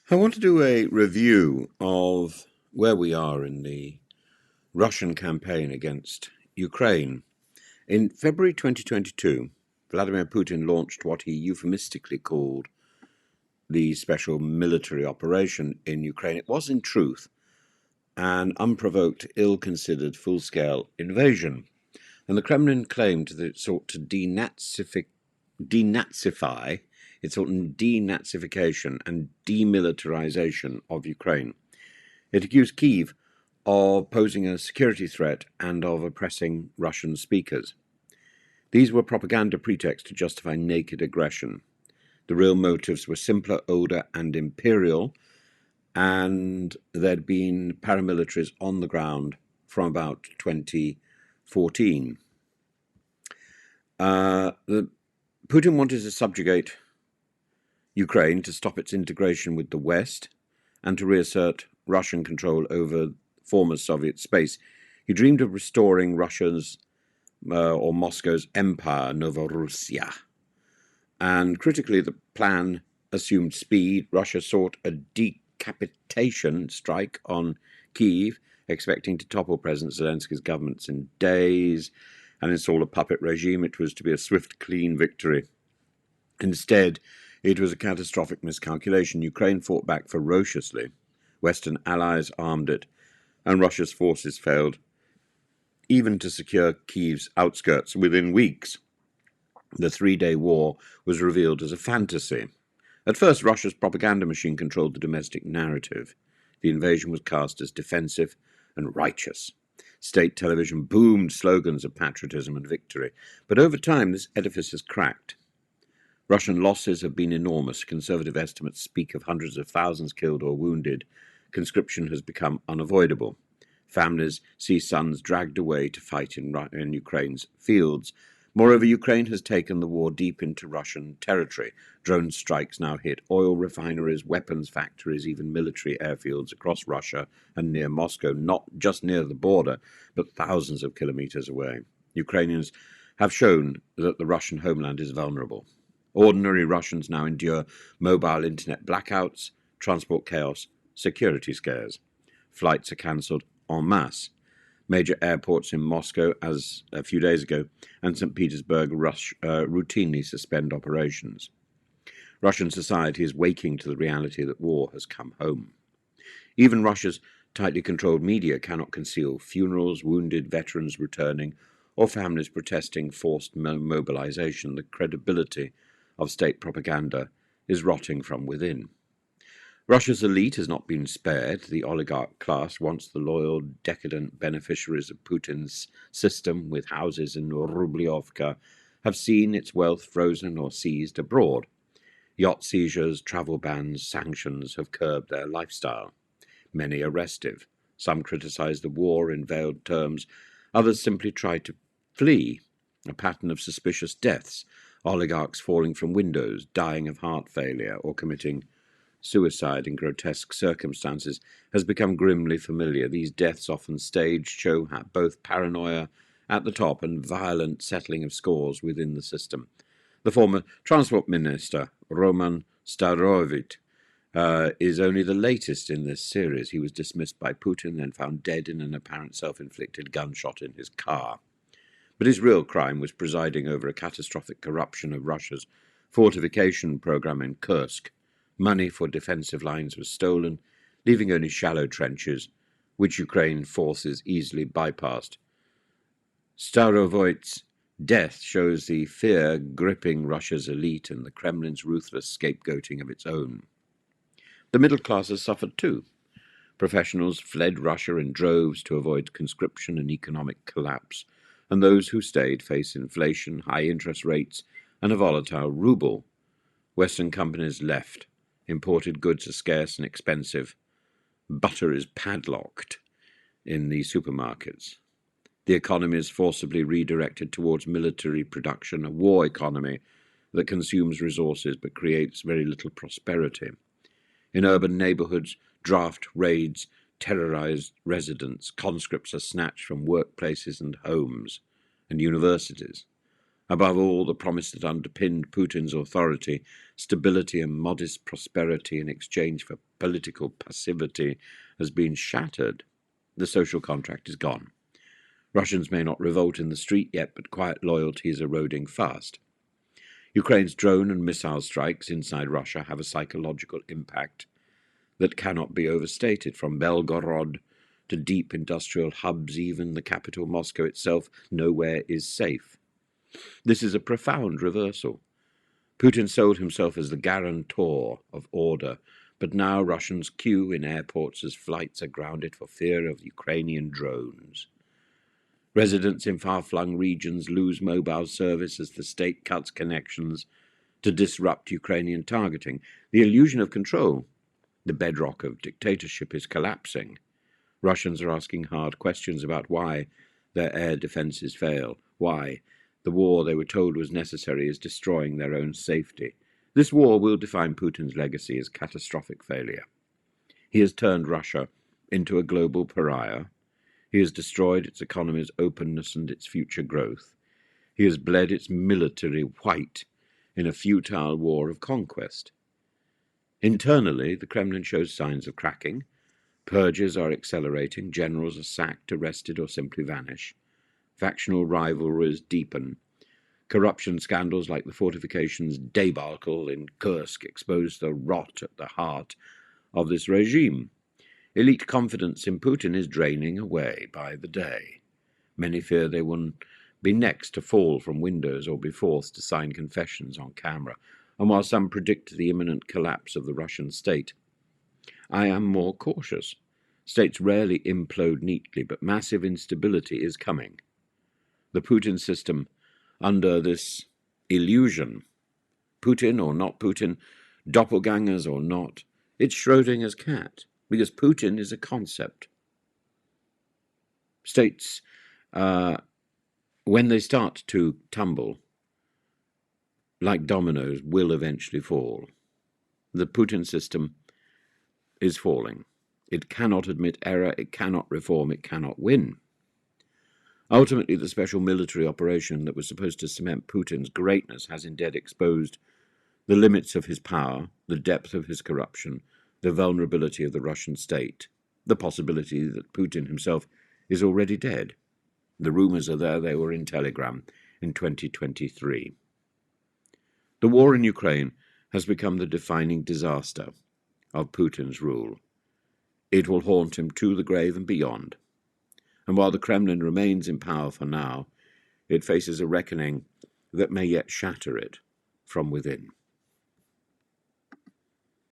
I want to do a review of where we are in the Russian campaign against Ukraine. In February 2022, Vladimir Putin launched what he euphemistically called the special military operation in Ukraine. It was, in truth, an unprovoked, ill-considered, full-scale invasion. And the Kremlin claimed that it sought to denazify, it sought denazification and demilitarization of Ukraine. It accused Kyiv of posing a security threat and of oppressing Russian speakers. These were propaganda pretexts to justify naked aggression. The real motives were simpler, older, and imperial, and there'd been paramilitaries on the ground from about 2014. Putin wanted to subjugate Ukraine to stop its integration with the West and to reassert Russian control over former Soviet space. He dreamed of restoring Russia's or Moscow's empire, Novorussia. And critically, the plan assumed speed. Russia sought a decapitation strike on Kyiv, expecting to topple President Zelensky's government in days and install a puppet regime. It was to be a swift, clean victory. Instead, it was a catastrophic miscalculation. Ukraine fought back ferociously. Western allies armed it, and Russia's forces failed even to secure Kyiv's outskirts. Within weeks, the three-day war was revealed as a fantasy. At first, Russia's propaganda machine controlled the domestic narrative. The invasion was cast as defensive and righteous. State television boomed slogans of patriotism and victory. But over time, this edifice has cracked. Russian losses have been enormous. Conservative estimates speak of hundreds of thousands killed or wounded. Conscription has become unavoidable. Families see sons dragged away to fight in Ukraine's fields. Moreover, Ukraine has taken the war deep into Russian territory. Drone strikes now hit oil refineries, weapons factories, even military airfields across Russia and near Moscow, not just near the border, but thousands of kilometers away. Ukrainians have shown that the Russian homeland is vulnerable. Ordinary Russians now endure mobile internet blackouts, transport chaos, security scares. Flights are cancelled en masse. Major airports in Moscow, as a few days ago, and St. Petersburg routinely suspend operations. Russian society is waking to the reality that war has come home. Even Russia's tightly controlled media cannot conceal funerals, wounded veterans returning, or families protesting forced mobilization. The credibility of state propaganda is rotting from within. Russia's elite has not been spared. The oligarch class, once the loyal, decadent beneficiaries of Putin's system with houses in Rubliovka, have seen its wealth frozen or seized abroad. Yacht seizures, travel bans, sanctions have curbed their lifestyle. Many are restive. Some criticize the war in veiled terms. Others simply try to flee. A pattern of suspicious deaths, oligarchs falling from windows, dying of heart failure, or committing suicide in grotesque circumstances, has become grimly familiar. These deaths, often staged, show both paranoia at the top and violent settling of scores within the system. The former transport minister, Roman Starovit, is only the latest in this series. He was dismissed by Putin, then found dead in an apparent self-inflicted gunshot in his car. But his real crime was presiding over a catastrophic corruption of Russia's fortification program in Kursk. Money for defensive lines was stolen, leaving only shallow trenches, which Ukraine forces easily bypassed. Starovit's death shows the fear gripping Russia's elite and the Kremlin's ruthless scapegoating of its own. The middle class has suffered too. Professionals fled Russia in droves to avoid conscription and economic collapse, and those who stayed face inflation, high interest rates, and a volatile ruble. Western companies left. Imported goods are scarce and expensive. Butter is padlocked in the supermarkets. The economy is forcibly redirected towards military production, a war economy that consumes resources but creates very little prosperity. In urban neighborhoods, draft raids terrorize residents. Conscripts are snatched from workplaces and homes and universities. Above all, the promise that underpinned Putin's authority, stability and modest prosperity in exchange for political passivity, has been shattered. The social contract is gone. Russians may not revolt in the street yet, but quiet loyalty is eroding fast. Ukraine's drone and missile strikes inside Russia have a psychological impact that cannot be overstated. From Belgorod to deep industrial hubs, even the capital Moscow itself, nowhere is safe. This is a profound reversal. Putin sold himself as the guarantor of order, but now Russians queue in airports as flights are grounded for fear of Ukrainian drones. Residents in far-flung regions lose mobile service as the state cuts connections to disrupt Ukrainian targeting. The illusion of control, the bedrock of dictatorship, is collapsing. Russians are asking hard questions about why their air defenses fail, why the war they were told was necessary is destroying their own safety. This war will define Putin's legacy as catastrophic failure. He has turned Russia into a global pariah. He has destroyed its economy's openness and its future growth. He has bled its military white in a futile war of conquest. Internally, the Kremlin shows signs of cracking. Purges are accelerating. Generals are sacked, arrested, or simply vanish. Factional rivalries deepen. Corruption scandals like the fortifications debacle in Kursk expose the rot at the heart of this regime. Elite confidence in Putin is draining away by the day. Many fear they will be next to fall from windows or be forced to sign confessions on camera. And while some predict the imminent collapse of the Russian state, I am more cautious. States rarely implode neatly, but massive instability is coming. The Putin system, under this illusion, Putin or not Putin, doppelgangers or not, it's Schrodinger's cat, because Putin is a concept. States, when they start to tumble, like dominoes, will eventually fall. The Putin system is falling. It cannot admit error, it cannot reform, it cannot win. Ultimately, the special military operation that was supposed to cement Putin's greatness has indeed exposed the limits of his power, the depth of his corruption, the vulnerability of the Russian state, the possibility that Putin himself is already dead. The rumors are there, they were in Telegram in 2023. The war in Ukraine has become the defining disaster of Putin's rule. It will haunt him to the grave and beyond. And while the Kremlin remains in power for now, it faces a reckoning that may yet shatter it from within.